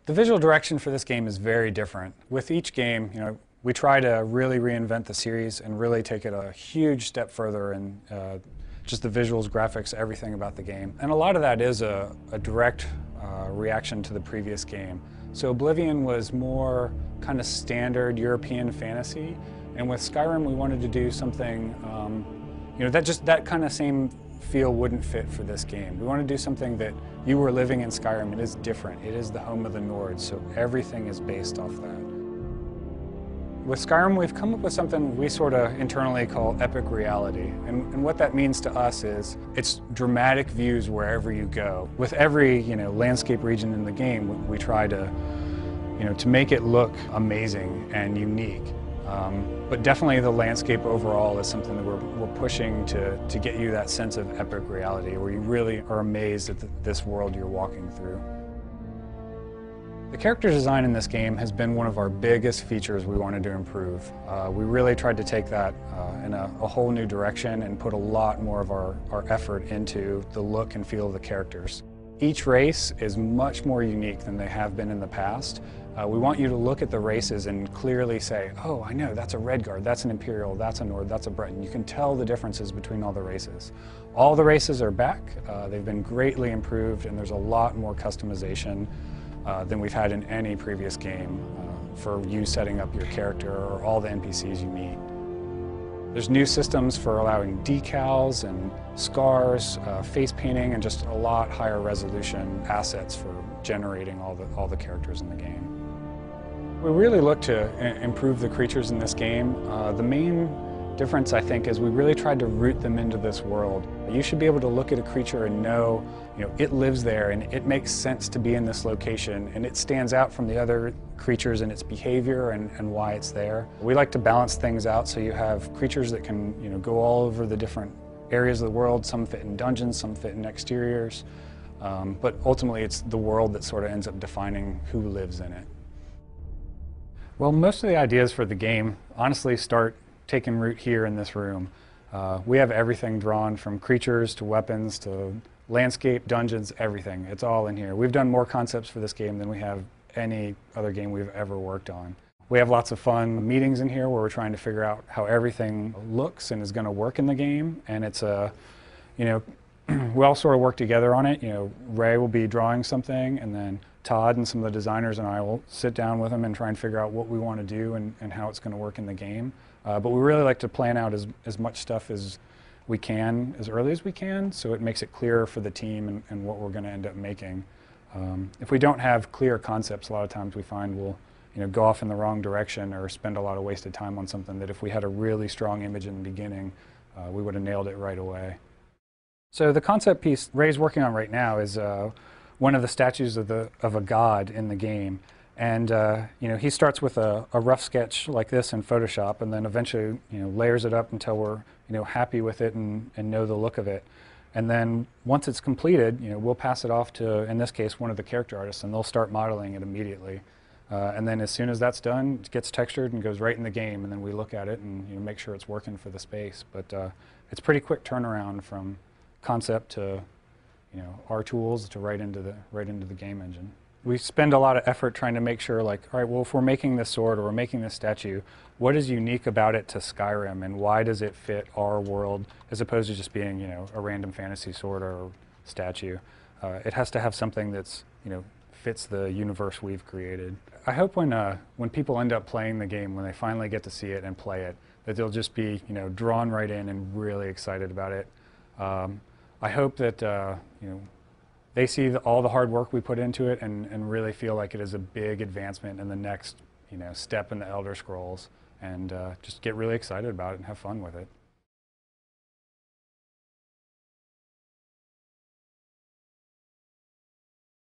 The visual direction for this game is very different. With each game, we try to really reinvent the series and really take it a huge step further in just the visuals, graphics, everything about the game. And a lot of that is a direct reaction to the previous game. So Oblivion was more kind of standard European fantasy, and with Skyrim we wanted to do something, that kind of same feel wouldn't fit for this game. We want to do something that you were living in Skyrim. It is different. It is the home of the Nords, so everything is based off that. With Skyrim, we've come up with something we sort of internally call epic reality. And what that means to us is it's dramatic views wherever you go. With every landscape region in the game, we try to make it look amazing and unique. But definitely the landscape overall is something that we're pushing to get you that sense of epic reality where you really are amazed at this world you're walking through. The character design in this game has been one of our biggest features we wanted to improve. We really tried to take that in a whole new direction and put a lot more of our effort into the look and feel of the characters. Each race is much more unique than they have been in the past. We want you to look at the races and clearly say, oh, I know, that's a Redguard, that's an Imperial, that's a Nord, that's a Breton. You can tell the differences between all the races. All the races are back. They've been greatly improved, and there's a lot more customization than we've had in any previous game for you setting up your character or all the NPCs you meet. There's new systems for allowing decals and scars, face painting, and just a lot higher resolution assets for generating all the characters in the game. We really look to improve the creatures in this game. The main difference, I think, is we really tried to root them into this world. You should be able to look at a creature and know, it lives there and it makes sense to be in this location and it stands out from the other creatures in its behavior and why it's there. We like to balance things out so you have creatures that can, go all over the different areas of the world. Some fit in dungeons, some fit in exteriors, but ultimately it's the world that sort of ends up defining who lives in it. Well, most of the ideas for the game honestly start taking root here in this room. We have everything drawn from creatures to weapons to landscape, dungeons, everything. It's all in here. We've done more concepts for this game than we have any other game we've ever worked on. We have lots of fun meetings in here where we're trying to figure out how everything looks and is going to work in the game. And it's we all sort of work together on it. Ray will be drawing something, and then Todd and some of the designers and I will sit down with them and try and figure out what we want to do and how it's going to work in the game. But we really like to plan out as much stuff as we can, as early as we can, so it makes it clearer for the team and what we're going to end up making. If we don't have clear concepts, a lot of times we find we'll go off in the wrong direction or spend a lot of wasted time on something that if we had a really strong image in the beginning, we would have nailed it right away. So the concept piece Ray's working on right now is one of the statues of a god in the game. And he starts with a rough sketch like this in Photoshop, and then eventually layers it up until we're happy with it and know the look of it. And then once it's completed, we'll pass it off to, in this case, one of the character artists, and they'll start modeling it immediately. And then as soon as that's done, it gets textured and goes right in the game, and then we look at it and make sure it's working for the space. But it's pretty quick turnaround from concept to our tools to right into the game engine. We spend a lot of effort trying to make sure, like, all right, well, if we're making this sword or we're making this statue, what is unique about it to Skyrim, and why does it fit our world as opposed to just being, a random fantasy sword or statue? It has to have something that's, fits the universe we've created. I hope when people end up playing the game, when they finally get to see it and play it, that they'll just be, drawn right in and really excited about it. I hope that, they see all the hard work we put into it and really feel like it is a big advancement in the next step in the Elder Scrolls, and just get really excited about it and have fun with it.